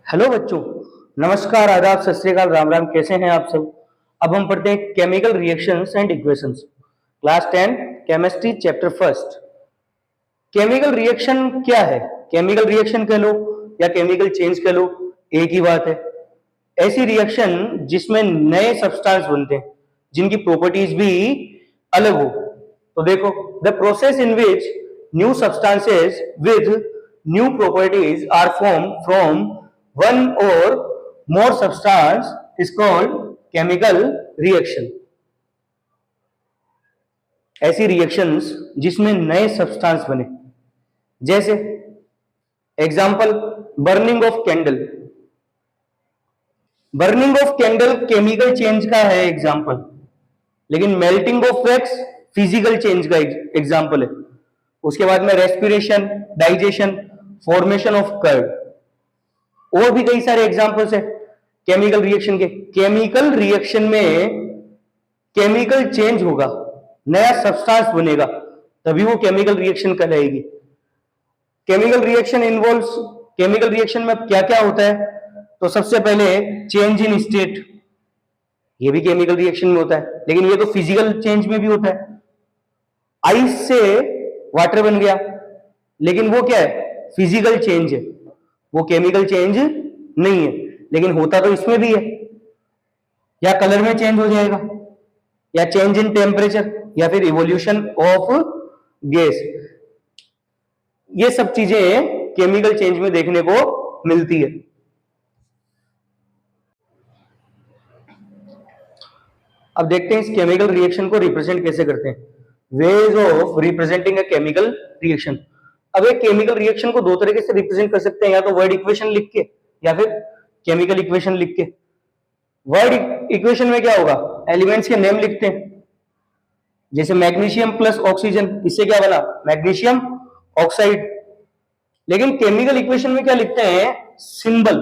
Hello बच्चों, नमस्कार, आदाब, सत श्री अकाल, राम राम। कैसे हैं आप सब। अब हम पढ़ते हैं chemical reactions and equations, class 10 chemistry chapter first. Chemical reaction क्या है? केमिकल रिएक्शन कह लो या केमिकल चेंज कह लो, एक ही बात है। ऐसी रिएक्शन जिसमें नए सब्सटेंस बनते हैं जिनकी प्रॉपर्टीज भी अलग हो। तो देखो, the process in which new substances with new properties are form from one or more substance is called chemical reaction. ऐसी रिएक्शंस जिसमें नए सब्सटेंस बने, जैसे example burning of candle. Burning of candle chemical change का है example, लेकिन melting of wax physical change का example है। उसके बाद में respiration, digestion, formation of curd, और भी कई सारे एग्जांपल्स है केमिकल रिएक्शन के। केमिकल रिएक्शन में केमिकल चेंज होगा, नया सब्सटेंस बनेगा, तभी वो केमिकल रिएक्शन कहलाएगी। Chemical reaction involves, chemical reaction में क्या क्या होता है? तो सबसे पहले चेंज इन स्टेट, ये भी केमिकल रिएक्शन में होता है, लेकिन ये तो फिजिकल चेंज में भी होता है। आइस से वाटर बन गया, लेकिन वो क्या है? फिजिकल चेंज है, वो केमिकल चेंज नहीं है, लेकिन होता तो इसमें भी है। या कलर में चेंज हो जाएगा, या चेंज इन टेम्परेचर, या फिर इवोल्यूशन ऑफ गैस। ये सब चीजें केमिकल चेंज में देखने को मिलती है। अब देखते हैं इस केमिकल रिएक्शन को रिप्रेजेंट कैसे करते हैं। Ways of representing a chemical reaction. अब एक केमिकल रिएक्शन को दो तरीके से रिप्रेजेंट कर सकते हैं, या तो वर्ड इक्वेशन लिख के या फिर केमिकल इक्वेशन लिख के। वर्ड इक्वेशन में क्या होगा? एलिमेंट्स के नेम लिखते हैं, जैसे मैग्नीशियम प्लस ऑक्सीजन, इससे क्या बना? Magnesium oxide. लेकिन केमिकल इक्वेशन में क्या लिखते हैं? सिंबल।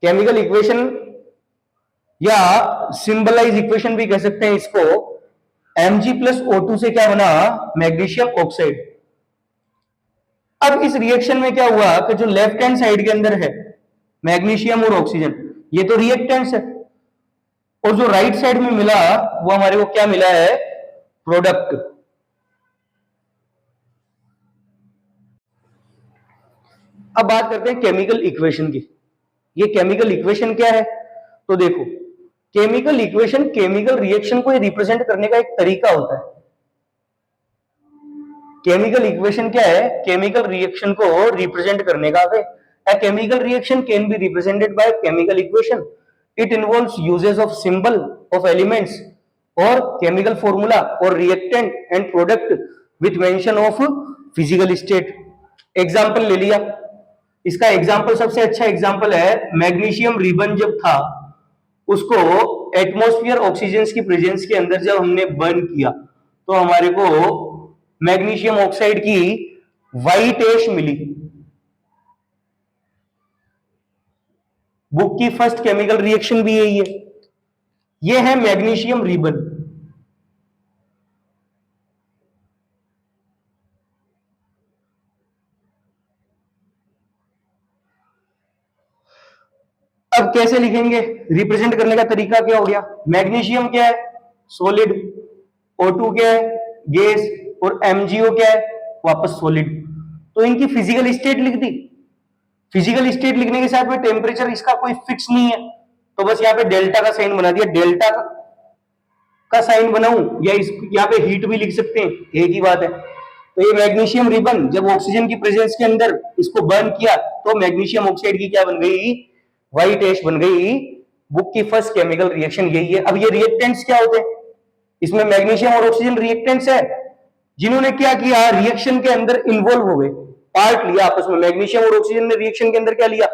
केमिकल इक्वेशन या सिंबलाइज इक्वेशन भी कह सकते हैं इसको। Mg प्लस O2 से क्या बना? Magnesium oxide. अब इस रिएक्शन में क्या हुआ कि जो लेफ्ट हैंड साइड के अंदर है मैग्नीशियम और ऑक्सीजन, ये तो रिएक्टेंट्स है, और जो राइट साइड में मिला वो हमारे को क्या मिला है? प्रोडक्ट। अब बात करते हैं केमिकल इक्वेशन की। ये केमिकल इक्वेशन क्या है? तो देखो, केमिकल इक्वेशन केमिकल रिएक्शन को रिप्रेजेंट करने का एक तरीका होता है। केमिकल इक्वेशन क्या है? केमिकल रिएक्शन को रिप्रेजेंट करने का वे। A chemical reaction can be represented by chemical equation. It involves uses of symbol of elements or chemical formula or reactant and product with mention of physical state. Example ले लिया, इसका example सबसे अच्छा example है magnesium ribbon. जब था उसको atmosphere oxygen की प्रेजेंस के अंदर जब हमने बर्न किया तो हमारे को मैग्नीशियम ऑक्साइड की व्हाइट एश मिली। बुक की फर्स्ट केमिकल रिएक्शन भी यही है। ये है मैग्नीशियम रिबन। अब कैसे लिखेंगे? रिप्रेजेंट करने का तरीका क्या हो गया? मैग्नीशियम क्या है? सॉलिड। O2 क्या है? गैस। और MgO क्या है? वापस सॉलिड। तो इनकी फिजिकल स्टेट लिख दी। फिजिकल स्टेट लिखने के साथ में टेम्परेचर इसका कोई फिक्स नहीं है, तो बस यहाँ पे डेल्टा का साइन बना दिया। डेल्टा का साइन बनाऊं या यहाँ पे हीट भी लिख सकते हैं, एक ही बात है। तो ये मैग्नीशियम रिबन जब ऑक्सीजन की प्रेजेंस के अंदर इसको बर्न किया तो मैग्नीशियम ऑक्साइड की क्या बन गई? व्हाइट एश बन गई। बुक की फर्स्ट केमिकल रिएक्शन यही है। अब ये रिएक्टेंट्स क्या होते हैं? इसमें मैग्नीशियम और ऑक्सीजन रिएक्टेंट्स है, जिन्होंने क्या किया? रिएक्शन के अंदर इन्वॉल्व हो गए, पार्ट लिया आपस में। मैग्नीशियम और ऑक्सीजन ने रिएक्शन के अंदर क्या लिया?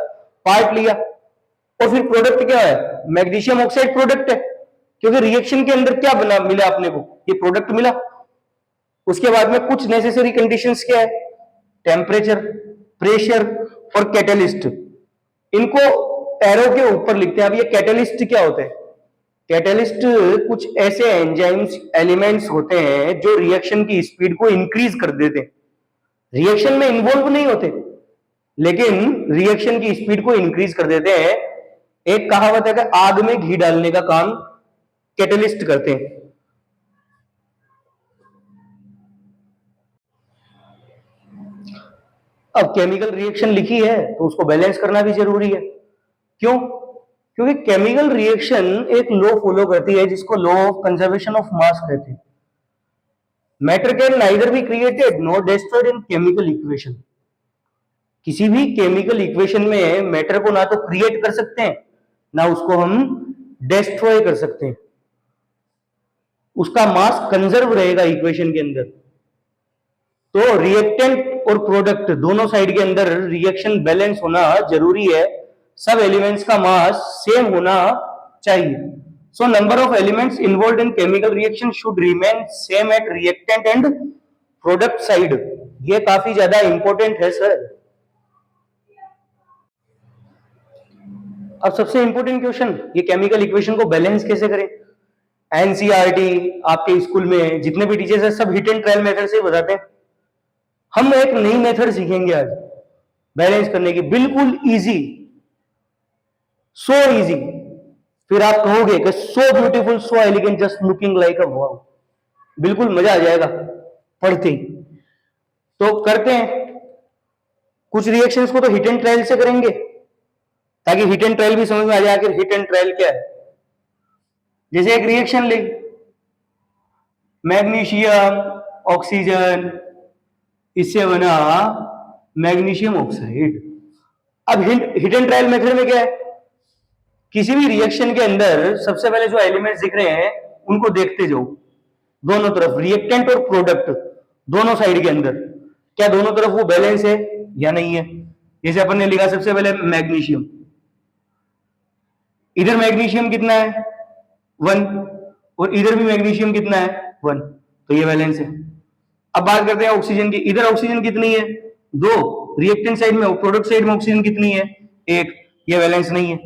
पार्ट लिया। और फिर प्रोडक्ट क्या है? मैग्नीशियम ऑक्साइड प्रोडक्ट है, क्योंकि रिएक्शन के अंदर क्या बना मिला अपने को? ये प्रोडक्ट मिला। उसके बाद में कुछ नेसेसरी कंडीशंस क्या है? टेम्परेचर, प्रेशर और कैटलिस्ट। इनको एरो के ऊपर लिखते हैं। अब ये कैटलिस्ट क्या होते हैं? कैटलिस्ट कुछ ऐसे एंजाइम्स एलिमेंट्स होते हैं जो रिएक्शन की स्पीड को इंक्रीज कर देते हैं, रिएक्शन में इन्वॉल्व नहीं होते, लेकिन रिएक्शन की स्पीड को इंक्रीज कर देते हैं। एक कहावत है कि आग में घी डालने का काम कैटलिस्ट करते हैं। अब केमिकल रिएक्शन लिखी है तो उसको बैलेंस करना भी जरूरी है। क्यों? क्योंकि केमिकल रिएक्शन एक लॉ फॉलो करती है जिसको law of conservation of mass कहते हैं। Matter can neither be created nor destroyed in chemical equation. किसी भी केमिकल इक्वेशन में मैटर को ना तो क्रिएट कर सकते हैं ना उसको हम डिस्ट्रॉय कर सकते हैं। उसका मास कंजर्व रहेगा इक्वेशन के अंदर। तो रिएक्टेंट और प्रोडक्ट दोनों साइड के अंदर रिएक्शन बैलेंस होना जरूरी है। सब एलिमेंट्स का मास सेम होना चाहिए। So number of elements involve in chemical reaction should remain same at reactant and product side. ये काफी ज्यादा इंपॉर्टेंट है सर। अब सबसे इंपॉर्टेंट क्वेश्चन, ये केमिकल इक्वेशन को बैलेंस कैसे करें। एनसीईआरटी आपके स्कूल में जितने भी टीचर्स हैं सब हिट एंड ट्रायल मेथड से बताते हैं। हम एक नई मेथड सीखेंगे आज बैलेंस करने की, बिल्कुल इजी, सो इजी। फिर आप कहोगे कि so beautiful, so elegant, just looking like a wow. बिल्कुल मजा आ जाएगा पढ़ते ही। तो करते हैं कुछ रिएक्शंस को तो हिट एंड ट्रायल से करेंगे ताकि हिट एंड ट्रायल भी समझ में आ जाए कि हिट एंड ट्रायल क्या है। जैसे एक रिएक्शन ले, मैग्नीशियम ऑक्सीजन, इससे बना मैग्नीशियम ऑक्साइड। अब हिट एंड ट्रायल मेथड में क्या है, किसी भी रिएक्शन के अंदर सबसे पहले जो एलिमेंट्स दिख रहे हैं उनको देखते जाओ दोनों तरफ, रिएक्टेंट और प्रोडक्ट दोनों साइड के अंदर, क्या दोनों तरफ वो बैलेंस है या नहीं है। जैसे अपन ने लिखा सबसे पहले मैग्नीशियम, इधर मैग्नीशियम कितना है 1 और इधर भी मैग्नीशियम कितना है 1, तो ये बैलेंस है। अब बात करते हैं ऑक्सीजन की, इधर ऑक्सीजन कितनी है 2, रिएक्टेंट साइड में, प्रोडक्ट साइड में ऑक्सीजन कितनी है 1, ये बैलेंस नहीं है।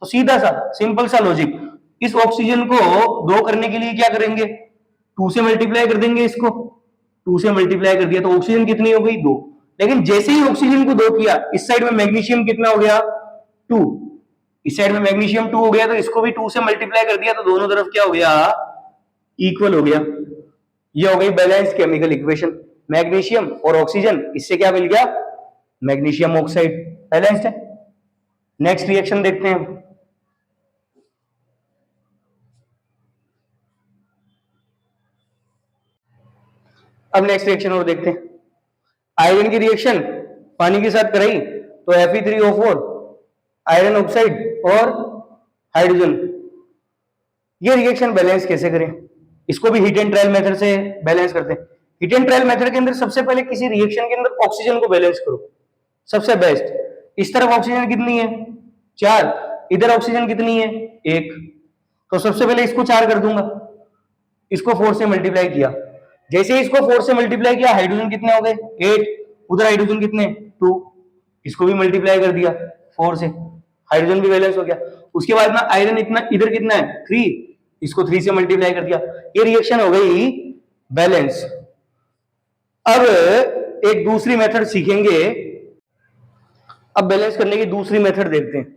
तो सीधा सा सिंपल सा लॉजिक, इस ऑक्सीजन को 2 करने के लिए क्या करेंगे 2 से मल्टीप्लाई कर देंगे, इसको 2 से मल्टीप्लाई कर दिया तो ऑक्सीजन कितनी हो गई 2। लेकिन जैसे ही ऑक्सीजन को 2 किया, इस साइड में मैग्नीशियम कितना हो गया 2, इस साइड में मैग्नीशियम 2 हो गया तो इसको भी 2 से मल्टीप्लाई कर दिया तो दोनों तरफ क्या हो गया इक्वल हो गया। ये हो गई बैलेंस केमिकल इक्वेशन, मैग्नीशियम और ऑक्सीजन, इससे क्या मिल गया मैग्नीशियम ऑक्साइड, बैलेंस्ड है। नेक्स्ट रिएक्शन देखते हैं। अब नेक्स्ट रिएक्शन और देखते हैं, आयरन की रिएक्शन पानी के साथ कराई तो Fe3O4 आयरन ऑक्साइड और हाइड्रोजन। ये रिएक्शन बैलेंस कैसे करें, इसको भी हिट एंड ट्रायल मेथड से बैलेंस करते हैं। हिट एंड ट्रायल मेथड के अंदर सबसे पहले किसी रिएक्शन के अंदर ऑक्सीजन को बैलेंस करो, सबसे बेस्ट। इस तरफ ऑक्सीजन कितनी है 4, इधर ऑक्सीजन कितनी है 1, तो सबसे पहले इसको 4 कर दूंगा, इसको 4 से मल्टीप्लाई किया, जैसे ही इसको 4 से मल्टीप्लाई किया हाइड्रोजन कितने हो गए 8, उधर हाइड्रोजन कितने 2, इसको भी मल्टीप्लाई कर दिया 4 से, हाइड्रोजन भी बैलेंस हो गया। उसके बाद में आयरन इतना इधर कितना है 3, इसको 3 से मल्टीप्लाई कर दिया, ये रिएक्शन हो गई बैलेंस। अब एक दूसरी मेथड सीखेंगे, अब बैलेंस करने की दूसरी मेथड देखते हैं,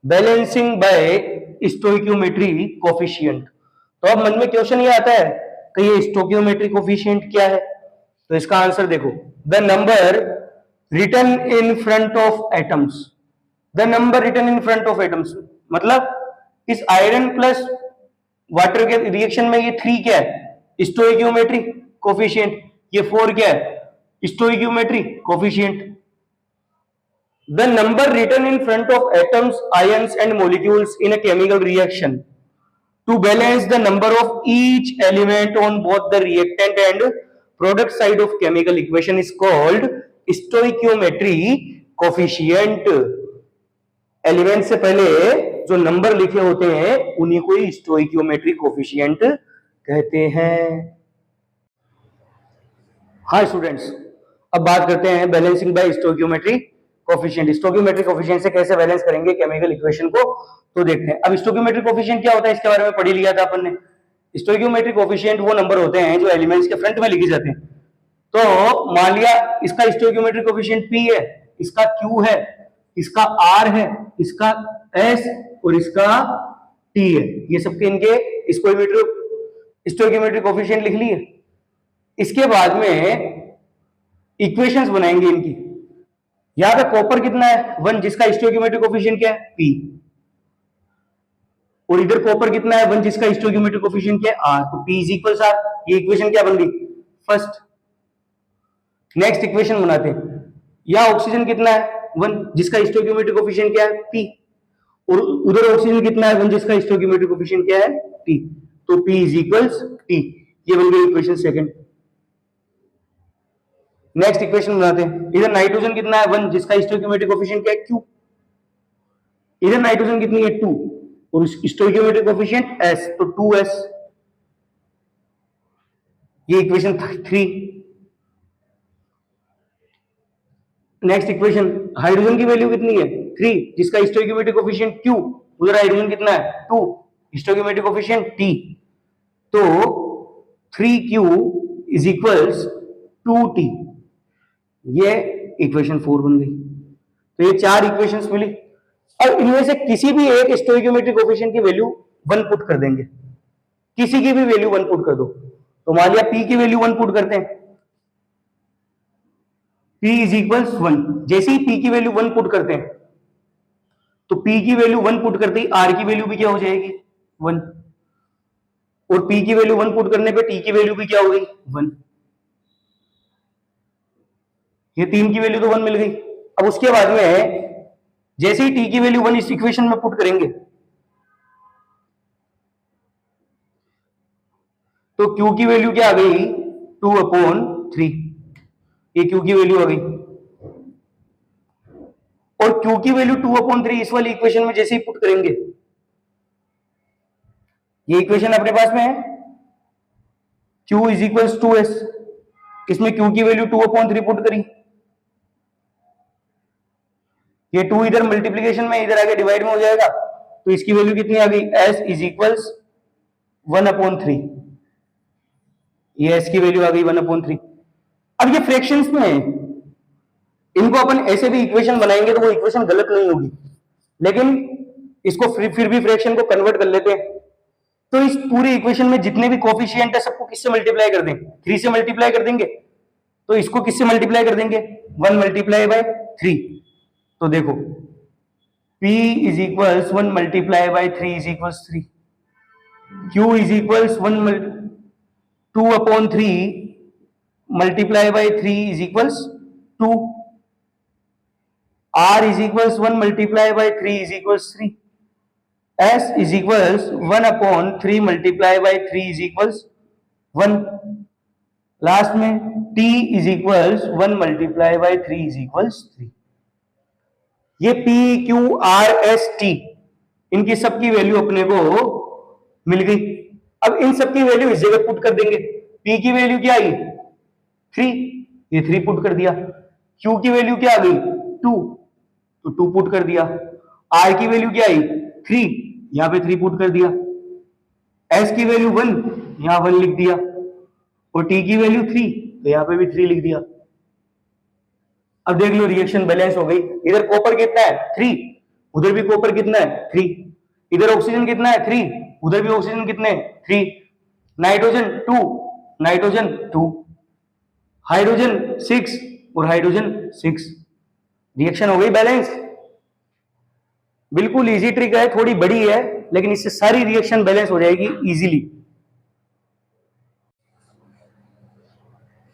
बैलेंसिंग बाय स्टोइकियोमेट्री कोफिशिएंट। तो अब मन में क्वेश्चन ये आता है कि ये स्टोइकियोमेट्री कोफिशिएंट क्या है, तो इसका आंसर देखो, the number written in front of atoms, the number written in front of atoms मतलब इस आयरन प्लस वाटर के रिएक्शन में ये 3 क्या है स्टोइकियोमेट्री कोफिशिएंट, ये 4 क्या है stoichiometry coefficient. The number written in front of atoms, ions and molecules in a chemical reaction to balance the number of each element on both the reactant and product side of chemical equation is called stoichiometry coefficient। Element से पहले जो number लिखे होते हैं उन्हीं को ही stoichiometry coefficient कहते हैं। हाँ स्टूडेंट्स, अब बात करते हैं balancing by stoichiometry coefficient. Stoichiometric coefficient से कैसे बैलेंस करेंगे केमिकल इक्वेशन को, तो देखते हैं। अब स्टोइकियोमेट्रिक कोफिशिएंट क्या होता है इसके बारे में पढ़ लिया था अपन ने। स्टोइकियोमेट्रिक कोफिशिएंट वो नंबर होते हैं जो एलिमेंट्स के फ्रंट में लिखे जाते हैं। तो मान लिया इसका स्टोइकियोमेट्रिक कोफिशिएंट P है, इसका Q है, इसका R है, इसका S और इसका T है। ये सबके इनके स्टोइकियोमेट्रिक कोफिशिएंट लिख लिए। इसके बाद में इक्वेशंस बनाएंगे इनकी। यहां पे कॉपर कितना है 1, जिसका स्टोइकियोमेट्रिक कोफिशिएंट क्या है P, और इधर कॉपर कितना है 1, जिसका स्टोइकियोमेट्रिक कोफिशिएंट क्या है R, तो P इज इक्वल R। ये इक्वेशन क्या बन गई फर्स्ट। नेक्स्ट इक्वेशन बनाते हैं। या ऑक्सीजन कितना है 1, जिसका स्टोइकियोमेट्रिक कोफिशिएंट क्या है P, और उधर ऑक्सीजन कितना है 1, जिसका स्टोइकियोमेट्रिक कोफिशिएंट क्या है T, तो P इज इक्वल्स T। ये बन गई इक्वेशन सेकंड। नेक्स्ट इक्वेशन बनाते हैं। इधर नाइट्रोजन कितना है 1, जिसका स्टोइकियोमेट्रिक कोफिशिएंट क्या है Q, इधर नाइट्रोजन कितनी है 2 और स्टोइकियोमेट्रिक कोफिशिएंट S, तो 2S। ये इक्वेशन 3। नेक्स्ट इक्वेशन, हाइड्रोजन की वैल्यू कितनी है 3, जिसका स्टोइकियोमेट्रिक कोफिशिएंट Q, उधर हाइड्रोजन कितना है 2, स्टोइकियोमेट्रिक कोफिशिएंट T, तो 3Q इज इक्वल्स 2T। ये इक्वेशन 4 बन गई। तो ये 4 इक्वेशंस मिली। अब इनमें से किसी भी एक स्टोइकियोमेट्रिक कोफिशिएंट की वैल्यू 1 पुट कर देंगे, किसी की भी वैल्यू 1 पुट कर दो। तो मान लिया P की वैल्यू 1 पुट करते हैं, P इज इक्वल्स 1। जैसे ही P की वैल्यू 1 पुट करते हैं तो P की वैल्यू 1 पुट करते ही R की वैल्यू भी क्या हो जाएगी 1, और P की वैल्यू 1 पुट करने पे T की वैल्यू भी क्या हो गई 1। ये 3 की वैल्यू तो 1 मिल गई। अब उसके बाद में जैसे ही T की वैल्यू 1 इस इक्वेशन में पुट करेंगे तो Q की वैल्यू क्या आ गई 2/3। ये Q की वैल्यू आ गई, और Q की वैल्यू 2/3 इस वाली इक्वेशन में जैसे ही पुट करेंगे, ये इक्वेशन अपने पास में है Q इज इक्वल्स 2S, इसमें Q की वैल्यू 2/3 पुट करी, ये 2 इधर मल्टीप्लीकेशन में इधर आके डिवाइड में हो जाएगा, तो इसकी वैल्यू कितनी आ गई S इज इक्वल्स 1/3। ये S की वैल्यू आ गई 1/3। अब ये फ्रैक्शंस में है, इनको अपन ऐसे भी इक्वेशन बनाएंगे तो वो इक्वेशन गलत नहीं होगी, लेकिन इसको फिर भी फ्रैक्शन को कन्वर्ट कर लेते हैं। तो इस पूरी इक्वेशन में जितने भी कोफिशिएंट है सबको किससे मल्टीप्लाई कर दें 3 से मल्टीप्लाई कर देंगे। तो इसको किससे मल्टीप्लाई कर देंगे 1 मल्टीप्लाई बाय 3। तो देखो P is equals 1 multiply by 3 is equals 3, Q is equals 2/3 multiply by 3 is equals 2, R is equals 1 multiply by 3 is equals 3. S is equals 1/3 multiply by 3 is equals 1. Last में T is equals 1 multiply by 3 is equals 3. ये P, Q, R, S, T इनकी सबकी value अपने को मिल गई। अब इन सबकी value इस जगह पुट कर देंगे। P की वैल्यू क्या आई 3, ये 3 पुट कर दिया। Q की वैल्यू क्या आ गई 2, तो 2 पुट कर दिया। R की वैल्यू क्या आई 3, यहां पे 3 पुट कर दिया। S की वैल्यू 1, यहां 1 लिख दिया, और T की वैल्यू 3, तो यहां पे भी 3 लिख दिया। अब देख लो रिएक्शन बैलेंस हो गई। इधर कॉपर कितना है 3, उधर भी कॉपर कितना है 3, इधर ऑक्सीजन कितना है 3, उधर भी ऑक्सीजन कितने 3, नाइट्रोजन 2, नाइट्रोजन 2, हाइड्रोजन 6 और हाइड्रोजन 6। रिएक्शन हो गई बैलेंस। बिल्कुल इजी ट्रिक है, थोड़ी बड़ी है, लेकिन इससे सारी रिएक्शन बैलेंस हो जाएगी इजीली।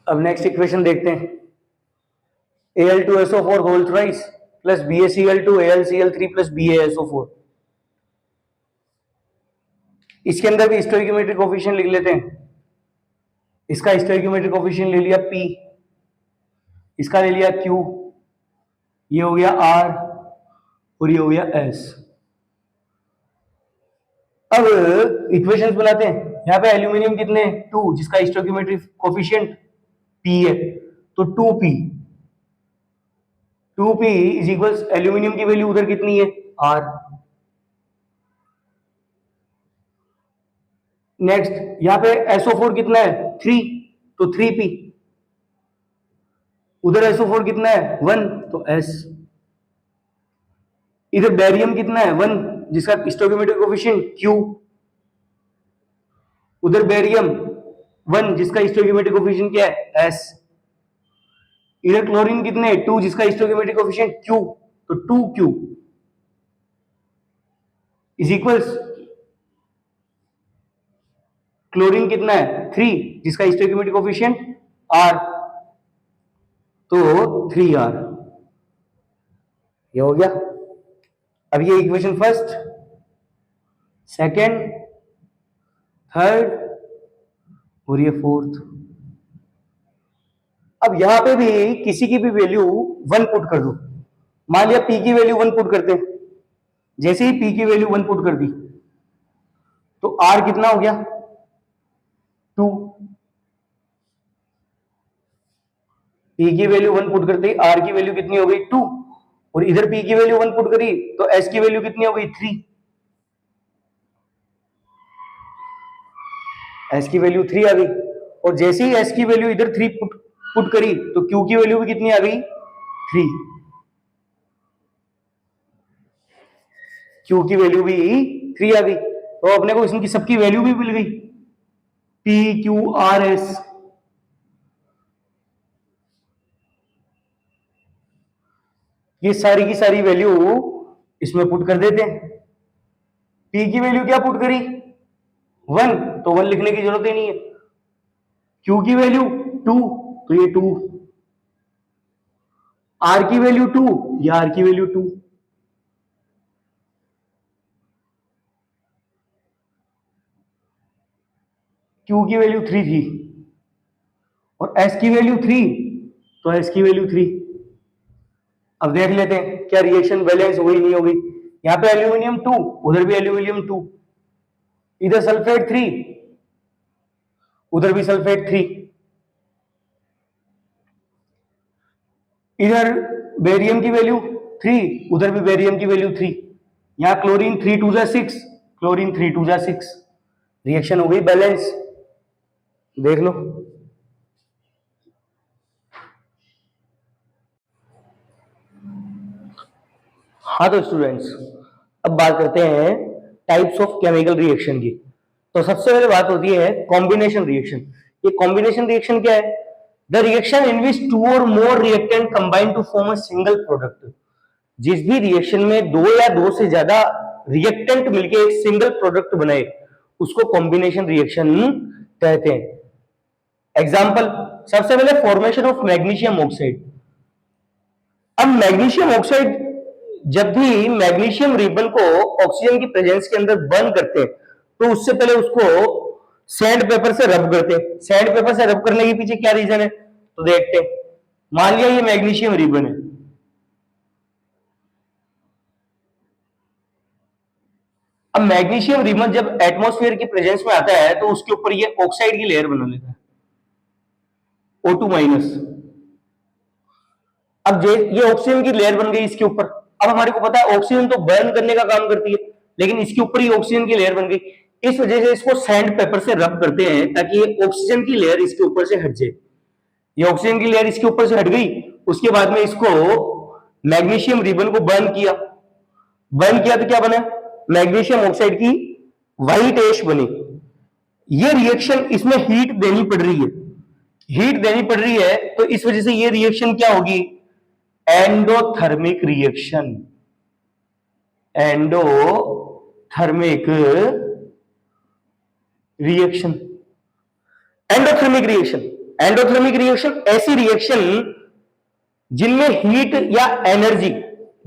अब नेक्स्ट इक्वेशन देखते हैं। Al2SO4 whole thrice plus BaCl2 AlCl3 plus BaSO4। इसके अंदर भी स्टोइकियोमेट्रिक कोफिशिएंट लिख लेते हैं। इसका स्टोइकियोमेट्रिक कोफिशिएंट ले लिया P, इसका ले लिया Q, ये हो गया R और ये हो गया S। अब इक्वेशंस बनाते हैं। यहां पे एल्यूमिनियम कितने 2, जिसका स्टोइकियोमेट्रिक कोफिशिएंट P है, तो 2P इज इक्वल्स एल्यूमिनियम की वैल्यू उधर कितनी है R। नेक्स्ट यहां पे SO4 कितना है 3, तो 3P, उधर SO4 कितना है 1, तो S। इधर बेरियम कितना है 1, जिसका स्टोइकोमेट्रिक कोफिशिएंट Q। उधर बेरियम 1, जिसका स्टोइकोमेट्रिक कोफिशिएंट क्या है S। इधर क्लोरीन कितने 2, जिसका स्टोइकोमेट्रिक कोफिशिएंट Q, तो 2Q इज इक्वल्स क्लोरीन कितना है 3, जिसका स्टोइकोमेट्रिक कोफिशिएंट R, तो 3R। ये हो गया। अब ये इक्वेशन फर्स्ट, सेकंड, थर्ड और ये फोर्थ। अब यहां पे भी किसी की भी वैल्यू 1 पुट कर दो। मान लिया P की वैल्यू 1 पुट करते हैं। जैसे ही P की वैल्यू 1 पुट कर दी तो R कितना हो गया 2। P की वैल्यू 1 पुट करते ही R की वैल्यू कितनी हो गई 2, और इधर P की वैल्यू 1 पुट करी तो S की वैल्यू कितनी हो गई 3। S की वैल्यू 3 आ गई, और जैसे ही S की वैल्यू इधर 3 पुट करी तो Q की वैल्यू भी कितनी आ गई 3। Q की वैल्यू भी 3 आ गई, तो अपने को इसकी सबकी वैल्यू भी मिल गई P Q R S। ये सारी की सारी वैल्यू इसमें पुट कर देते हैं। P की वैल्यू क्या पुट करी 1, तो 1 लिखने की जरूरत ही नहीं है। Q की वैल्यू 2, तो ये 2। R की वैल्यू 2, ये R की वैल्यू 2। Q की वैल्यू 3 थी और S की वैल्यू 3, तो S की वैल्यू 3। अब देख लेते हैं क्या रिएक्शन बैलेंस हुई नहीं होगी। यहां पे एल्यूमिनियम 2, उधर भी एल्यूमिनियम 2, इधर सल्फेट 3, उधर भी सल्फेट 3, इधर बेरियम की वैल्यू 3, उधर भी बेरियम की वैल्यू 3। यहां क्लोरीन 3 2 जा 6, क्लोरीन 3 2 जा 6। रिएक्शन हो गई बैलेंस। देख लो। हाँ तो स्टूडेंट्स, अब बात करते हैं टाइप्स ऑफ केमिकल रिएक्शन की। तो सबसे पहले बात होती है कॉम्बिनेशन रिएक्शन। ये कॉम्बिनेशन रिएक्शन क्या है? The reaction in which 2 or more reactant combine to form a single product. जिस भी रिएक्शन में 2 या 2 से ज्यादा रिएक्टेंट मिलकर एक सिंगल प्रोडक्ट बनाए उसको कॉम्बिनेशन रिएक्शन कहते हैं। एग्जांपल, सबसे पहले फॉर्मेशन ऑफ मैग्नीशियम ऑक्साइड। अब मैग्नीशियम ऑक्साइड, जब भी मैग्नीशियम रिबन को ऑक्सीजन की प्रेजेंस के अंदर बर्न करते हैं तो उससे पहले उसको सैंड पेपर से रब करते हैं। सैंड पेपर से रब करने के पीछे क्या रीजन है तो देखते हैं। मान लिया ये मैग्नीशियम रिबन है, अब मैग्नीशियम रिबन जब एटमॉस्फेयर की प्रेजेंस में आता है तो उसके ऊपर ये ऑक्साइड की लेयर बना लेता है O2 माइनस। अब ये ऑक्सीजन की लेयर बन गई इसके ऊपर। अब हमारे को पता है ऑक्सीजन तो बर्न करने का काम करती है, लेकिन इसके ऊपर ही ऑक्सीजन की लेयर बन गई। इस वजह से इसको सैंड पेपर से रब करते हैं ताकि ये ऑक्सीजन की लेयर इसके ऊपर से हट जाए। ये ऑक्सीजन की लेयर इसके ऊपर से हट गई, उसके बाद में इसको मैग्नीशियम रिबन को बर्न किया। बर्न किया तो क्या बना? मैग्नीशियम ऑक्साइड की व्हाइट ऐश बनी। ये रिएक्शन, इसमें हीट देनी पड़ रही है। हीट देनी पड़ रही है तो इस वजह से ये रिएक्शन क्या होगी? Endothermic reaction. Endothermic reaction. Endothermic reaction, endothermic reaction ऐसी रिएक्शन जिनमें हीट या एनर्जी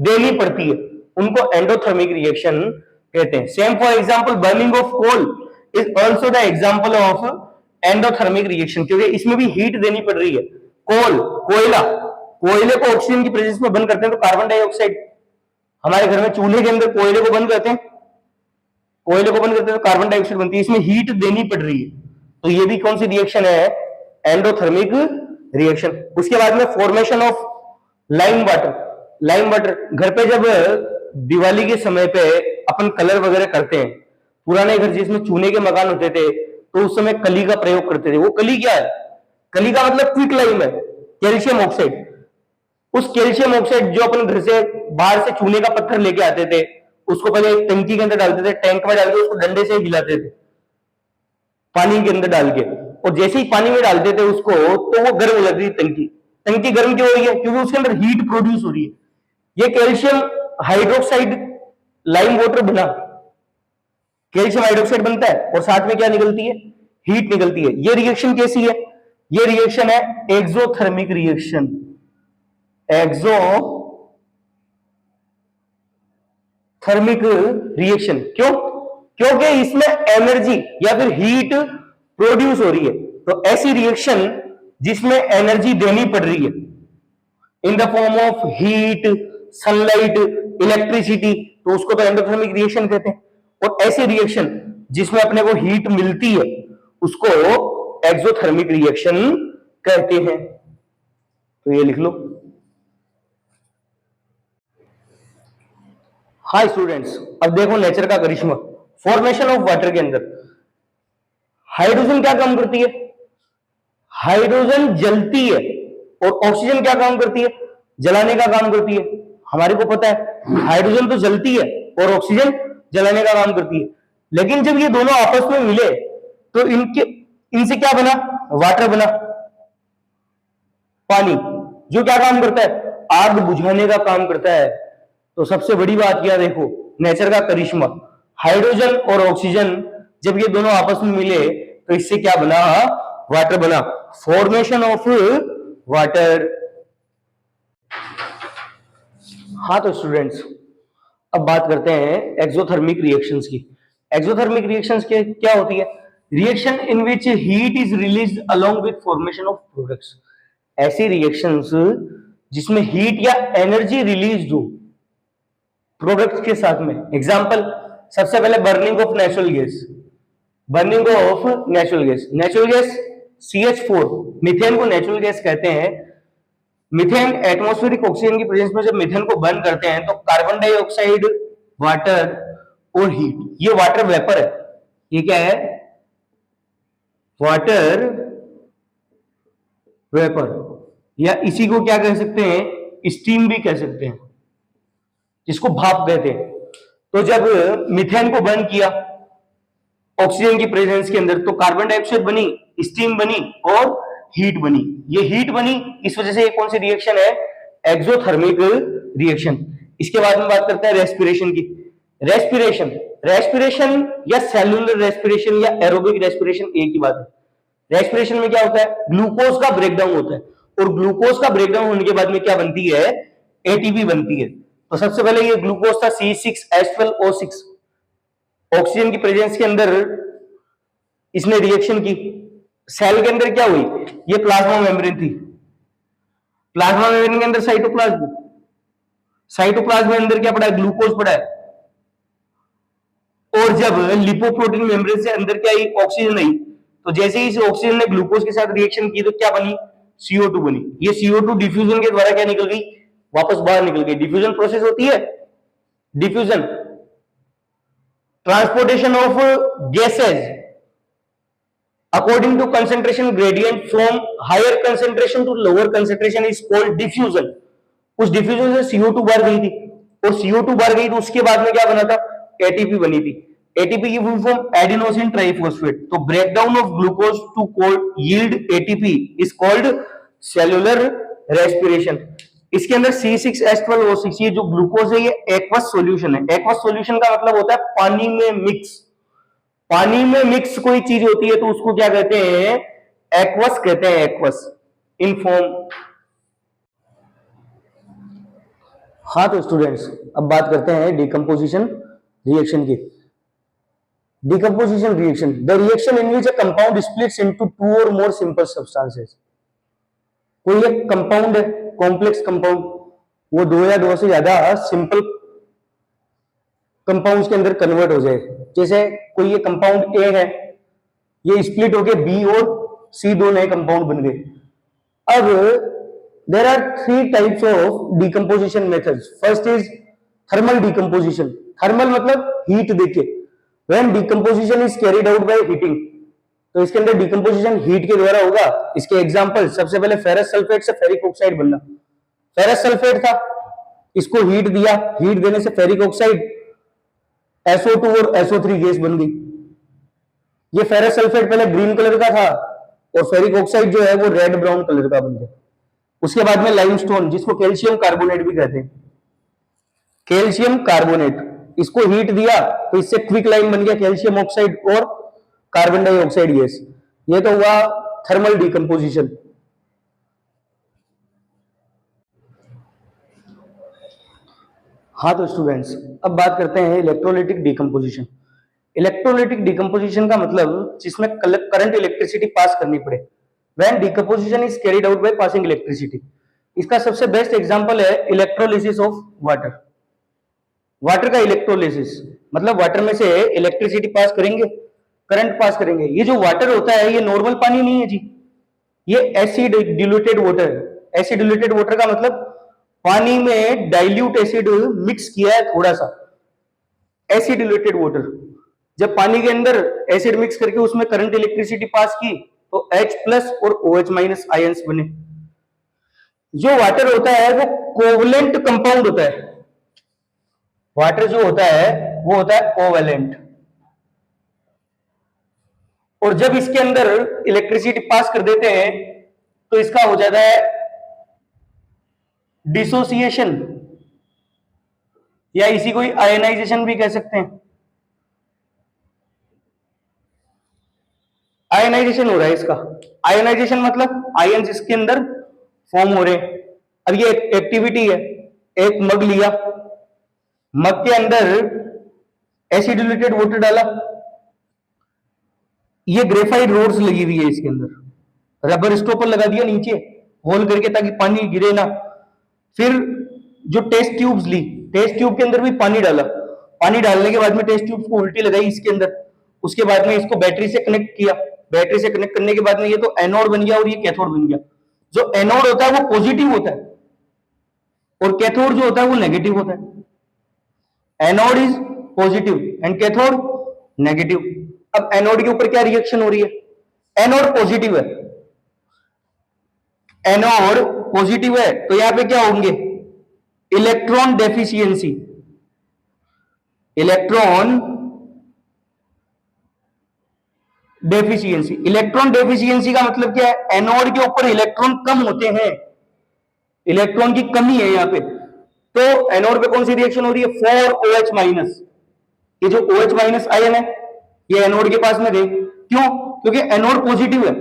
देनी पड़ती है उनको एंडोथर्मिक रिएक्शन कहते हैं। Same for example burning of coal is also the example of endothermic reaction, क्योंकि इसमें भी हीट देनी पड़ रही है। कोल, कोयला, कोयले को ऑक्सीजन की प्रेजेंस में बंद करते हैं तो कार्बन डाइऑक्साइड, हमारे घर में चूल्हे के अंदर कोयले को बंद करते हैं, कोयले को बंद करते हैं तो कार्बन डाइऑक्साइड बनती है। इसमें हीट देनी पड़ रही है, तो ये भी कौन सी रिएक्शन है? Endothermic reaction. उसके बाद में formation of lime water. Lime water, घर पे जब दिवाली के समय पे अपन कलर वगैरह करते हैं, पुराने घर जिसमें चूने के मकान होते थे तो उस समय कली का प्रयोग करते थे। वो कली क्या है? कली का मतलब क्विक लाइम है। Calcium oxide. उस कैल्शियम ऑक्साइड जो अपन घर से बाहर से चूने का पत्थर लेके आते थे, उसको पहले एक टंकी के अंदर डालते थे, टैंक में डाल के उसको डंडे से हिलाते थे पानी के अंदर डाल के, और जैसे ही पानी में डालते थे उसको, तो वो गर्म हो जाती थी टंकी। टंकी गर्म क्यों हो रही है? क्योंकि उसके अंदर हीट प्रोड्यूस हो रही है। ये कैल्शियम हाइड्रोक्साइड लाइम वाटर बना, कैल्शियम हाइड्रोक्साइड बनता है और साथ में क्या निकलती है? हीट निकलती है। ये रिएक्शन कैसी है? ये रिएक्शन है एक्सोथर्मिक रिएक्शन। एक्सोथर्मिक रिएक्शन क्यों? क्योंकि इसमें एनर्जी या फिर हीट प्रोड्यूस हो रही है। तो ऐसी रिएक्शन जिसमें एनर्जी देनी पड़ रही है in the form of heat, sunlight, electricity, तो उसको तो एंडोथर्मिक रिएक्शन कहते हैं। और ऐसी रिएक्शन जिसमें अपने को हीट मिलती है उसको एक्सोथर्मिक रिएक्शन कहते हैं। तो ये लिख लो। हाय स्टूडेंट्स, अब देखो नेचर का करिश्मा। फॉर्मेशन ऑफ वाटर के अंदर हाइड्रोजन क्या काम करती है? हाइड्रोजन जलती है। और ऑक्सीजन क्या काम करती है? जलाने का काम करती है। हमारे को पता है हाइड्रोजन तो जलती है और ऑक्सीजन जलाने का काम करती है। लेकिन जब ये दोनों आपस में मिले तो इनसे क्या बना? वाटर बना, पानी, जो क्या काम करता है? आग बुझाने का काम करता है। तो सबसे बड़ी बात क्या देखो, नेचर का करिश्मा, हाइड्रोजन और ऑक्सीजन जब ये दोनों आपस में मिले तो इससे क्या बना? वाटर बना। Formation of water. हाँ तो स्टूडेंट्स, अब बात करते हैं एक्सोथर्मिक रिएक्शंस की। एक्सोथर्मिक रिएक्शंस क्या होती है? Reaction in which heat is released along with formation of products. ऐसी रिएक्शंस जिसमें हीट या एनर्जी रिलीज हो प्रोडक्ट्स के साथ में। एग्जांपल, सबसे पहले burning of natural gas. Burning of natural gas, natural gas CH4, methane को नेचुरल गैस कहते हैं। मीथेन एटमॉस्फेरिक ऑक्सीजन की प्रेजेंस में जब मीथेन को बर्न करते हैं तो कार्बन डाइऑक्साइड, वाटर और हीट, ये वाटर वेपर है। ये क्या है? वाटर वेपर, या इसी को क्या कह सकते हैं? स्टीम भी कह सकते हैं, जिसको भाप कहते हैं। तो जब मीथेन को बर्न किया ऑक्सीजन की प्रेजेंस के अंदर तो कार्बन डाइऑक्साइड बनी, स्टीम बनी और हीट बनी। ये हीट बनी, इस वजह से ये कौन सी रिएक्शन है? Exothermic reaction. इसके बाद में बात करते हैं रेस्पिरेशन की। रेस्पिरेशन, रेस्पिरेशन या सेलुलर रेस्पिरेशन या एरोबिक रेस्पिरेशन एक ही बात है। रेस्पिरेशन में क्या होता है? ग्लूकोज का ब्रेकडाउन होता है, और ग्लूकोज का ब्रेकडाउन होने के बाद में क्या बनती है? एटीपी बनती है। तो सबसे पहले ये ग्लूकोज था C6H12O6, ऑक्सीजन की प्रेजेंस के अंदर इसने रिएक्शन की। सेल के अंदर क्या हुई? ये प्लाज्मा मेम्ब्रेन थी। प्लाज्मा मेम्ब्रेन के अंदर साइटोप्लाज्म, साइटोप्लाज्म में अंदर क्या पड़ा है? ग्लूकोज पड़ा है। और जब लिपोप्रोटीन मेम्ब्रेन से अंदर क्या आई? ऑक्सीजन आई। तो जैसे ही इस ऑक्सीजन ने ग्लूकोज के साथ रिएक्शन की तो क्या बनी? CO2 बनी। ये CO2 डिफ्यूजन के द्वारा क्या निकल गई? वापस बाहर निकल गई। डिफ्यूजन प्रोसेस होती है, diffusion, transportation of gases according to concentration gradient from higher concentration to lower concentration is called diffusion। उस डिफ्यूजन से CO2 बाहर गई थी, और CO2 बाहर गई तो उसके बाद में क्या बना था? ATP बनी थी। ATP की फुल फॉर्म एडिनोसिन ट्राइफॉस्फेट। तो breakdown of glucose to yield ATP is called cellular respiration. इसके अंदर C6H12O6, ये जो ग्लूकोज है ये एक्वस सॉल्यूशन है। एक्वस सॉल्यूशन का मतलब होता है पानी में मिक्स। पानी में मिक्स कोई चीज होती है तो उसको क्या कहते हैं? एक्वस कहते हैं, एक्वस इन फॉर्म। हाँ तो स्टूडेंट्स, अब बात करते हैं डिकम्पोजिशन रिएक्शन की। Decomposition reaction, the reaction in which a compound splits into two और मोर सिंपल सब्सटेंसेस। कोई एक कंपाउंड है, कॉम्प्लेक्स कंपाउंड, वो दो या दो से ज्यादा सिंपल कंपाउंड्स के अंदर कन्वर्ट हो जाए। जैसे कोई ये कंपाउंड ए है, ये स्प्लिट होके बी और सी दो नए कंपाउंड बन गए। अब there are 3 types of decomposition methods. First is thermal decomposition. Thermal मतलब हीट देके, when decomposition is carried out by heating. तो इसके अंदर डिकम्पोजिशन हीट के द्वारा होगा। इसके एग्जांपल, सबसे पहले फेरस सल्फेट से फेरिक ऑक्साइड बनना। फेरस सल्फेट था, इसको हीट दिया, हीट देने से फेरिक ऑक्साइड SO2 और SO3 गैस बन गई। ये फेरस सल्फेट पहले ग्रीन कलर का था और फेरिक ऑक्साइड जो है वो रेड ब्राउन कलर का बन गया। उसके बाद में लाइमस्टोन, जिसको कैल्शियम कार्बोनेट भी कहते हैं, कैल्शियम कार्बोनेट, इसको हीट दिया तो इससे क्विक लाइम बन गया कैल्शियम ऑक्साइड और कार्बन डाइऑक्साइड गैस। ये तो हुआ थर्मल डिकम्पोजिशन। हाँ तो स्टूडेंट्स, अब बात करते हैं इलेक्ट्रोलाइटिक डिकम्पोजिशन। इलेक्ट्रोलाइटिक डिकम्पोजिशन का मतलब जिसमें करंट इलेक्ट्रिसिटी पास करनी पड़े, when decomposition is carried out by passing electricity. इसका सबसे बेस्ट एग्जांपल है इलेक्ट्रोलिसिस ऑफ वाटर। वाटर का इलेक्ट्रोलिसिस मतलब वाटर में से इलेक्ट्रिसिटी पास करेंगे, करंट पास करेंगे। ये जो वाटर होता है ये नॉर्मल पानी नहीं है जी, ये एसिड डिल्यूटेड वाटर है। एसिड डिल्यूटेड वाटर का मतलब पानी में डाइल्यूट एसिड मिक्स किया है थोड़ा सा, एसिड डिल्यूटेड वाटर। जब पानी के अंदर एसिड मिक्स करके उसमें करंट इलेक्ट्रिसिटी पास की तो H+ और OH- आयंस बने। जो वाटर होता है वो कोवलेंट कंपाउंड होता है। वाटर जो होता है वो होता है कोवलेंट, और जब इसके अंदर इलेक्ट्रिसिटी पास कर देते हैं तो इसका हो जाता है डिसोसिएशन, या इसी को आयनाइजेशन भी कह सकते हैं। आयनाइजेशन हो रहा है इसका। आयनाइजेशन मतलब आयंस इसके अंदर फॉर्म हो रहे हैं। अब ये एक्टिविटी है, एक मग लिया, मग के अंदर एसिड डिल्यूटेड वाटर डाला, ये ग्रेफाइट रोड्स लगी हुई है इसके अंदर, रबर स्टॉपर लगा दिया नीचे होल करके ताकि पानी गिरे ना। फिर जो टेस्ट ट्यूब्स ली, टेस्ट ट्यूब के अंदर भी पानी डाला, पानी डालने के बाद में टेस्ट ट्यूब को उल्टी लगाई इसके अंदर, उसके बाद में इसको बैटरी से कनेक्ट किया, बैटरी से कनेक्ट करने के बाद में ये तो एनोड बन गया और ये कैथोड बन गया। जो एनोड होता है वो पॉजिटिव होता है और कैथोड जो होता है वो नेगेटिव होता है। Anode is positive and cathode negative. अब एनोड के ऊपर क्या रिएक्शन हो रही है? एनोड पॉजिटिव है, एनोड पॉजिटिव है तो यहां पे क्या होंगे? Electron deficiency. Electron deficiency, electron deficiency का मतलब क्या है? एनोड के ऊपर इलेक्ट्रॉन कम होते हैं, इलेक्ट्रॉन की कमी है यहां पे। तो एनोड पे कौन सी रिएक्शन हो रही है? 4OH-। ये जो OH- आयन है ये एनोड के पास में गए, क्यों? क्योंकि एनोड पॉजिटिव है,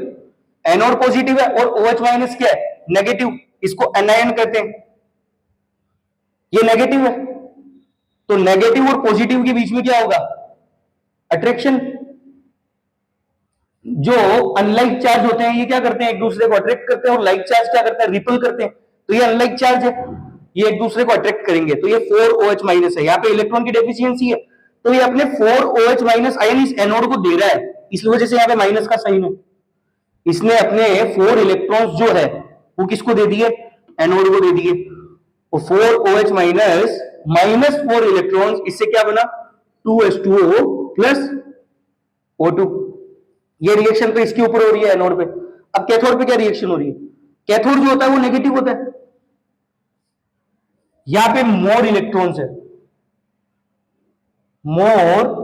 एनोड पॉजिटिव है और OH- क्या है? नेगेटिव, इसको एनायन कहते हैं, ये नेगेटिव है। तो नेगेटिव और पॉजिटिव के बीच में क्या होगा? अट्रैक्शन। जो अनलाइक चार्ज होते हैं ये क्या करते हैं? एक दूसरे को अट्रैक्ट करते हैं, और लाइक चार्ज क्या करता है? रिपल करते हैं। तो ये अनलाइक चार्ज है, ये एक दूसरे को अट्रैक्ट करेंगे, तो ये 4OH- है। यहाँ पे इलेक्ट्रॉन की डेफिशिएंसी है तो ये अपने 4OH- आयन इस एनोड को दे रहा है, इस वजह से यहाँ पे माइनस का साइन है। इसने अपने 4 इलेक्ट्रॉन्स जो है वो किसको दे दिए? एनोड को दे दिए। और 4OH- -4 इलेक्ट्रॉन्स, इससे क्या बना? 2H2O plus O2। ये रिएक्शन तो इसके ऊपर हो रही है एनोड पे। अब कैथोड पे क्या रिएक्शन हो रही है? कैथोड जो होता है वो नेगेटिव होता है, यहां पे मोर इलेक्ट्रॉन्स है, मोर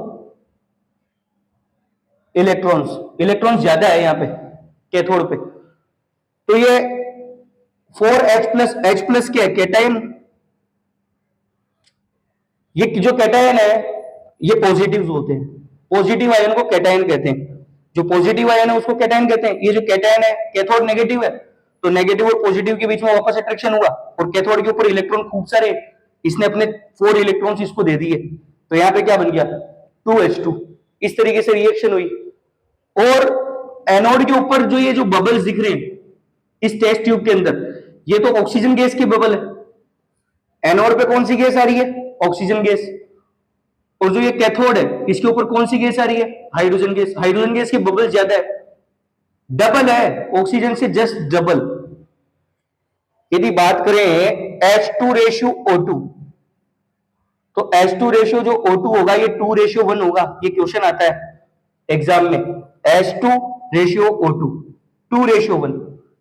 इलेक्ट्रॉन्स, इलेक्ट्रॉन्स ज्यादा है यहां पे कैथोड पे। तो ये 4H+, H+ क्या है? कैटायन। ये जो कैटायन है ये पॉजिटिव होते हैं, पॉजिटिव आयन को कैटायन कहते हैं। जो पॉजिटिव आयन है उसको कैटायन कहते हैं। ये जो कैटायन है, कैथोड नेगेटिव है तो नेगेटिव और पॉजिटिव के बीच में वापस अट्रैक्शन हुआ और कैथोड के ऊपर इलेक्ट्रॉन खूब सारे, इसने अपने 4 इलेक्ट्रॉन्स इसको दे दिए, तो यहां पे क्या बन गया? 2H2। इस तरीके से रिएक्शन हुई। और एनोड के ऊपर जो ये जो बबल्स दिख रहे हैं इस टेस्ट ट्यूब के अंदर, ये तो ऑक्सीजन गैस के बबल है। एनोड पे कौन सी गैस आ रही है? Oxygen gas. और जो ये कैथोड है इसके ऊपर कौन सी गैस आ रही है? Hydrogen gas. हाइड्रोजन गैस के बबल ज्यादा है, डबल है, ऑक्सीजन से जस्ट डबल। यदि बात करें H2:O2, तो H2 रेशियो जो O2 होगा ये 2:1 होगा। ये क्वेश्चन आता है एग्जाम में, H2 रेशियो O2, 2:1।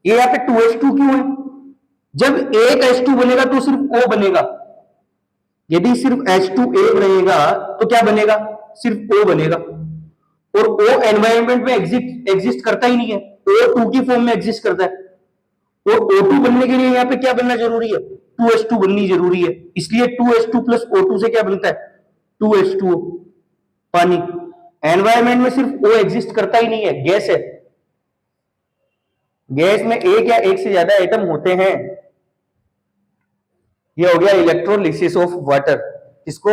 ये यहाँ पे 2:2 क्यों है? जब एक H2 बनेगा तो सिर्फ O बनेगा। यदि सिर्फ H2 एक रहेगा तो क्या बनेगा? सिर्फ O बनेगा। और O एनवायरमेंट में एग्जिस्ट करता ही नहीं है, O2 की फॉर्म में एग्जिस्ट करता है। और O2 बनने के लिए यहाँ पे क्या बनना जरूरी है? 2H2 बननी जरूरी है। इसलिए 2H2 प्लस O2 से क्या बनता है? 2H2O, पानी। एनवायरमेंट में सिर्फ O एग्जिस्ट करता ही नहीं है, गैस है। गैस में एक या एक से ज्यादा एटम होते हैं। ये हो गया इलेक्ट्रोलिसिस ऑफ वाटर, इसको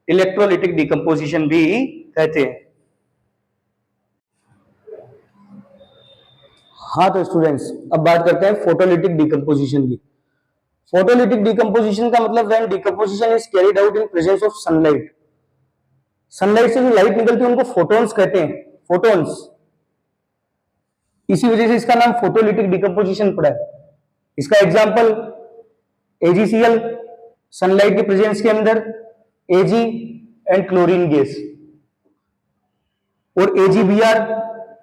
इलेक्ट्रोलिटिक डिकम्पोजिशन भी कहते हैं। हाँ तो स्टूडेंट्स, अब बात करते हैं फोटोलिटिक डिकम्पोजिशन की। फोटोलिटिक डिकम्पोजिशन का मतलब when decomposition is carried out in presence of sunlight. Sunlight से जो लाइट निकलती है उनको फोटॉन्स कहते हैं, फोटॉन्स। इसी वजह से इसका नाम फोटोलिटिक डिकम्पोजिशन पड़ा है। इसका एग्जांपल AgCl, सनलाइट के प्रेजेंस के अंदर Ag एंड क्लोरीन गैस, और AgBr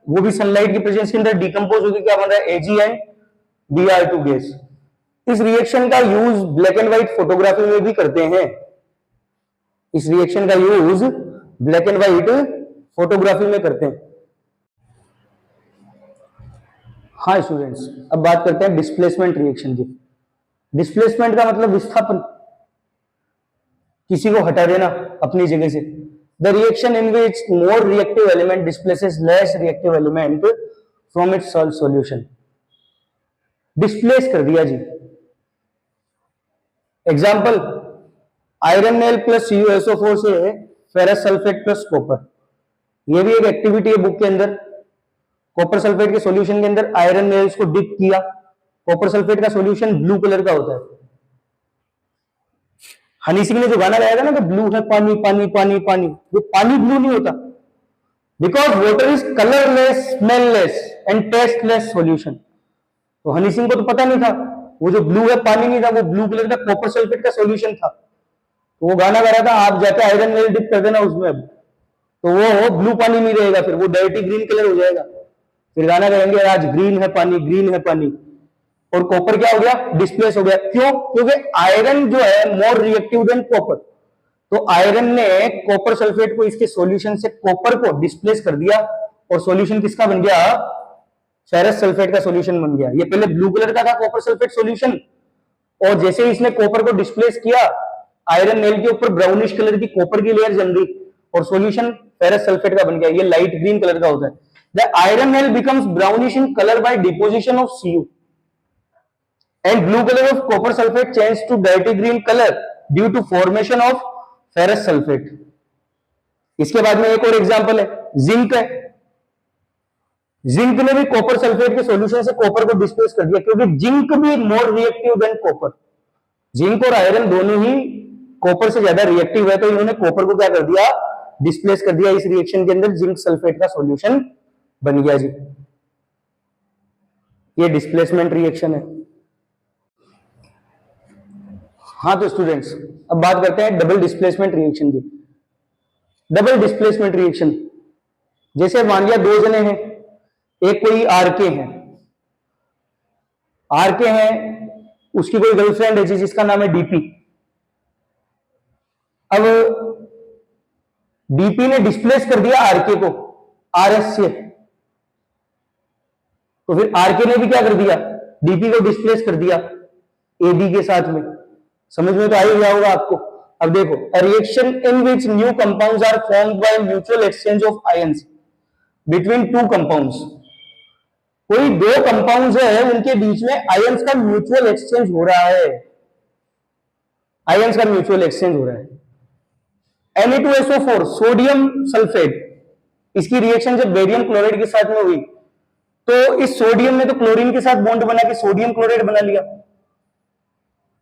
वो भी सनलाइट की प्रेजेंस के अंदर डिकम्पोज होकर क्या बन रहा है? Ag and Br2 gas. इस रिएक्शन का use black and white photography में भी करते हैं। इस रिएक्शन का use black and white photography में करते हैं। हाँ स्टूडेंट्स, अब बात करते हैं डिस्प्लेसमेंट रिएक्शन की। डिस्प्लेसमेंट का मतलब विस्थापन, किसी को हटा देना अपनी जगह से। The reaction in which more reactive element displaces less reactive element from its solution. Displace कर दिया जी। Example, iron nail plus CuSO4 से फेरस सल्फेट प्लस कॉपर। ये भी एक एक्टिविटी है बुक के अंदर। कॉपर सल्फेट के सॉल्यूशन के अंदर आयरन नेल्स को डिप किया। कॉपर सल्फेट का सॉल्यूशन ब्लू कलर का होता है। हनी सिंह ने जो गाना गाया था ना, तो ब्लू है पानी पानी पानी पानी, वो पानी ब्लू नहीं होता, because water is colourless, smellless and tasteless solution. तो हनी सिंह को तो पता नहीं था, वो जो ब्लू है पानी नहीं था, वो ब्लू कलर का कॉपर सल्फेट का सॉल्यूशन था। तो वो गाना गा रहा था, आप जाके आयरन नेल डिप कर देना उसमें, तो वो ब्लू पानी नहीं रहेगा, फिर वो डायरेक्टली ग्रीन कलर हो जाएगा। फिर गाना गाएंगे, आज ग्रीन है पानी, ग्रीन है पानी। और कॉपर क्या हो गया? डिस्प्लेस हो गया। क्यों? क्योंकि आयरन जो है मोर रिएक्टिव देन कॉपर। तो आयरन ने कॉपर सल्फेट को इसके सॉल्यूशन से कॉपर को डिस्प्लेस कर दिया, और सॉल्यूशन किसका बन गया? फेरस सल्फेट का सॉल्यूशन बन गया। ये पहले ब्लू कलर का था कॉपर सल्फेट सॉल्यूशन, और जैसे इसने कॉपर को डिस्प्लेस किया, आयरन नेल के ऊपर ब्राउनिश कलर की कॉपर की लेयर जम गई, और सॉल्यूशन फेरस सल्फेट का बन गया। ये लाइट ग्रीन कलर का होता है। The iron nail becomes brownish in colour bye deposition of Cu, and blue color of copper sulfate changes to dirty green color due to formation of ferrous sulfate। इसके बाद में एक और example है, zinc है। जिंक ने भी copper sulphate के सॉल्यूशन से कॉपर को डिस्प्लेस कर दिया, क्योंकि जिंक भी more reactive than copper. Zinc और आयरन दोनों ही कॉपर से ज्यादा रिएक्टिव है, तो इन्होंने कॉपर को क्या कर दिया? डिस्प्लेस कर दिया। इस रिएक्शन के अंदर जिंक सल्फेट का सॉल्यूशन बन गया जी। ये डिस्प्लेसमेंट रिएक्शन है। हाँ तो स्टूडेंट्स, अब बात करते हैं डबल डिस्प्लेसमेंट रिएक्शन की। डबल डिस्प्लेसमेंट रिएक्शन, जैसे मान लिया दो जने हैं, एक कोई आरके है, आरके है, उसकी कोई गर्लफ्रेंड है जिसका नाम है डीपी। अब डीपी ने डिस्प्लेस कर दिया आरके को आरएस से, तो फिर आरके ने भी क्या कर दिया? डीपी को डिस्प्लेस कर दिया एडी के साथ में। समझ में तो आ ही गया होगा आपको। अब देखो, a reaction in which new compounds are formed by mutual exchange of ions between two compounds। कोई दो कंपाउंड्स है, उनके बीच में आयंस का म्यूचुअल एक्सचेंज हो रहा है। आयंस का म्यूचुअल एक्सचेंज हो रहा है। Na2SO4 सोडियम सल्फेट, इसकी रिएक्शन जब बेरियम क्लोराइड के साथ में हुई, तो इस सोडियम ने तो क्लोरीन के साथ बॉन्ड बना के सोडियम क्लोराइड बना लिया।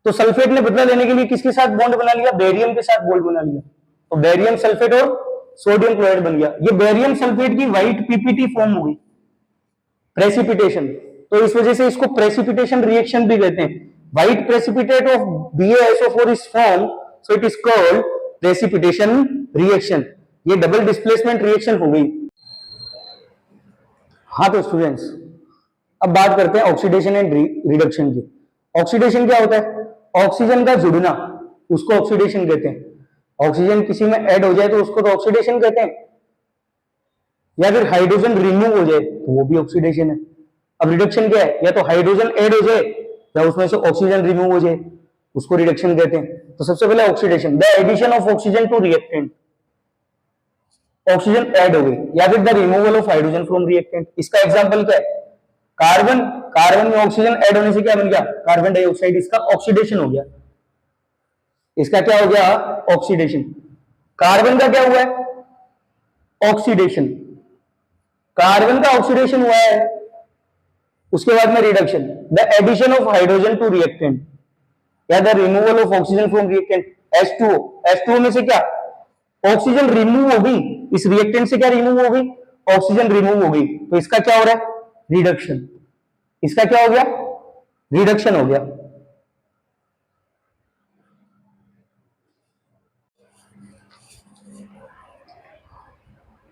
तो सल्फेट ने बदला लेने के लिए किसके साथ बॉन्ड बना लिया? बेरियम के साथ बॉन्ड बना लिया। तो बेरियम सल्फेट और सोडियम क्लोराइड बन गया। ये बेरियम सल्फेट की व्हाइट पीपीटी फॉर्म हो गई, प्रेसिपिटेशन। तो इस वजह से इसको प्रेसिपिटेशन रिएक्शन भी कहते हैं। White precipitate of BaSO4 is form, so it is called precipitation reaction. ये डबल डिस्प्लेसमेंट रिएक्शन हो गई। हाँ तो स्टूडेंट्स, अब बात करते हैं ऑक्सीडेशन एंड रिडक्शन की। ऑक्सीडेशन क्या होता है? ऑक्सीजन का जुड़ना, उसको ऑक्सीडेशन कहते हैं। ऑक्सीजन किसी में ऐड हो जाए तो उसको तो ऑक्सीडेशन कहते हैं, या फिर हाइड्रोजन रिमूव हो जाए तो वो भी ऑक्सीडेशन है। अब रिडक्शन क्या है? या तो हाइड्रोजन ऐड हो जाए या उसमें से ऑक्सीजन रिमूव हो जाए, उसको रिडक्शन कहते हैं। तो सबसे पहले oxidation, the addition of oxygen to reactant, oxygen add हो गई, या फिर the removal of hydrogen from reactant. इसका एग्जांपल क्या है? कार्बन, कार्बन में ऑक्सीजन ऐड होने से क्या बन गया? कार्बन डाइऑक्साइड, इसका ऑक्सीडेशन हो गया। इसका क्या हो गया? ऑक्सीडेशन। कार्बन का क्या हुआ है? ऑक्सीडेशन। कार्बन का ऑक्सीडेशन हुआ है, उसके बाद में reduction, the addition of hydrogen to reactant या the removal of oxygen from reactant. H2O, H2O में से क्या? ऑक्सीजन रिमूव हो गई, इस रिएक्टेंट से क्या रिमूव हो गई? ऑक्सीजन रिमूव हो गई, तो इसका क्या हो रहा है? रिडक्शन। इसका क्या हो गया? रिडक्शन हो गया।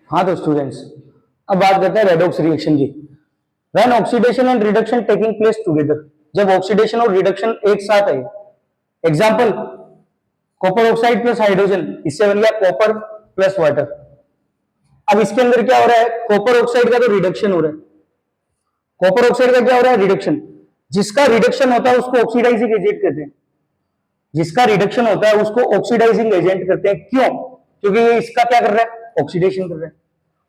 हाँ तो स्टूडेंट्स, अब बात करते हैं रेडॉक्स रिएक्शन की। When oxidation and reduction taking place together, जब ऑक्सीडेशन और रिडक्शन एक साथ है। Example, copper oxide plus hydrogen, इससे बन गया कॉपर प्लस वाटर। अब इसके अंदर क्या हो रहा है? कॉपर ऑक्साइड का तो रिडक्शन हो रहा है। कॉपर ऑक्साइड का क्या हो रहा है? रिडक्शन। जिसका रिडक्शन होता है उसको ऑक्सीडाइजिंग एजेंट कहते हैं। जिसका रिडक्शन होता है उसको ऑक्सीडाइजिंग एजेंट कहते हैं। क्यों? क्योंकि ये इसका क्या कर रहा है? ऑक्सीडेशन कर रहा है।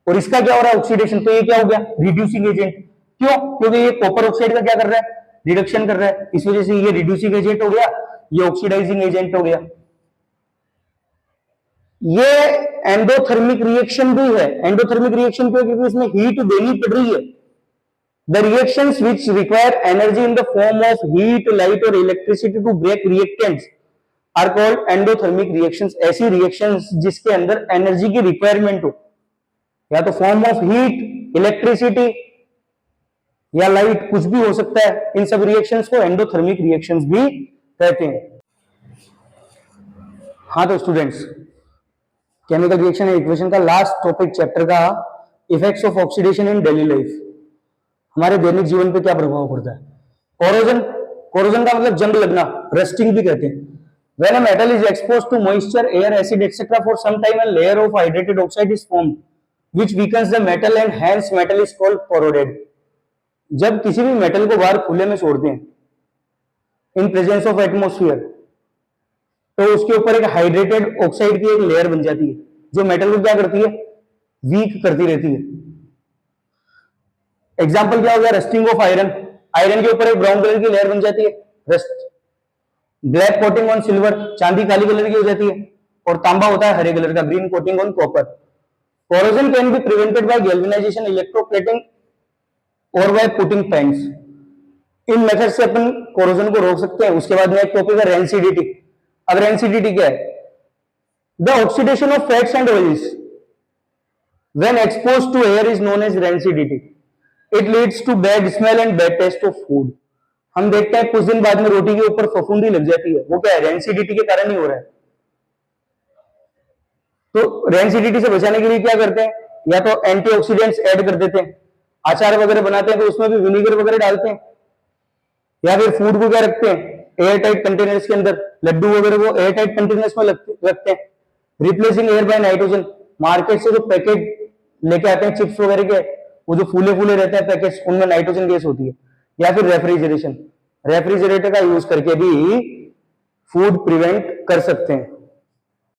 और इसका क्या हो रहा है? ऑक्सीडेशन। तो ये क्या हो गया? Reducing agent. क्यों? क्योंकि ये कॉपर ऑक्साइड का क्या कर रहा है? रिडक्शन कर रहा है, इस वजह से ये रिड्यूसिंग एजेंट हो गया, ये ऑक्सीडाइजिंग एजेंट हो गया। ये एंडोथर्मिक रिएक्शन भी है। एंडोथर्मिक रिएक्शन क्यों? क्योंकि इसमें हीट देनी पड़ रही है। The reactions which require energy in the form of heat, light or electricity to break reactants are called endothermic reactions। ऐसी reactions जिसके अंदर एनर्जी की रिक्वायरमेंट हो, या तो फॉर्म ऑफ हीट, इलेक्ट्रिसिटी या लाइट, कुछ भी हो सकता है। इन सब रिएक्शंस को एंडोथर्मिक रिएक्शंस भी कहते हैं। हाँ तो students, chemical reaction and equation का लास्ट टॉपिक चैप्टर का effects of oxidation in daily life, हमारे दैनिक जीवन पे क्या प्रभाव पड़ता है। कोरोजन, कोरोजन का मतलब जंग लगना, रस्टिंग भी कहते हैं। When a metal is exposed to moisture, air, acid, etc. for some time, a layer of hydrated oxide is formed, which weakens the metal and hence metal is called corroded। जब किसी भी metal को बाहर खुले में छोड़ते हैं, in presence of atmosphere, तो उसके ऊपर एक हाइड्रेटेड ऑक्साइड की एक लेयर बन जाती है, जो मेटल को क्या करती है? वीक करती रहती है। एग्जाम्पल क्या हो गया? रस्टिंग ऑफ आयरन, आयरन के ऊपर एक ब्राउन कलर की लेयर बन जाती है, rust. Black coating on silver, चांदी काली कलर की हो जाती है, और तांबा होता है हरे कलर का, green coating on copper. Corrosion can be prevented by galvanisation, electroplating और बाय पुटिंग पैंट्स। इन मेथड से अपन कोरोजन को रोक सकते हैं। उसके बाद में एक टॉपिक है रेंसिडिटी। अब रेंसिडिटी क्या है? The oxidation of fats and oils when exposed to air is known as rancidity. It leads to bad smell and bad taste of food. हम देखते हैं कुछ दिन बाद में रोटी के ऊपर फफूंदी लग जाती है, वो क्या है? रेंसिडिटी के कारण ही हो रहा है। तो रेंसिडिटी से बचाने के लिए क्या करते हैं? या तो एंटीऑक्सीडेंट्स ऐड कर देते हैं, अचार वगैरह बनाते हैं तो उसमें भी विनीगर वगैरह डालते हैं, या फिर फूड को क्या रखते हैं? एयर टाइट कंटेनर्स के अंदर। लड्डू वगैरह वो एयर टाइट कंटेनर्स में रखते हैं। Replacing air by nitrogen, market से जो पैकेट लेके आते हैं चिप्स वगैरह के, वो जो फूले फूले रहते हैं पैकेट्स, उनमें नाइट्रोजन गैस होती है। या फिर रेफ्रिजरेशन, रेफ्रिजरेटर का यूज करके भी फूड प्रिवेंट कर सकते हैं।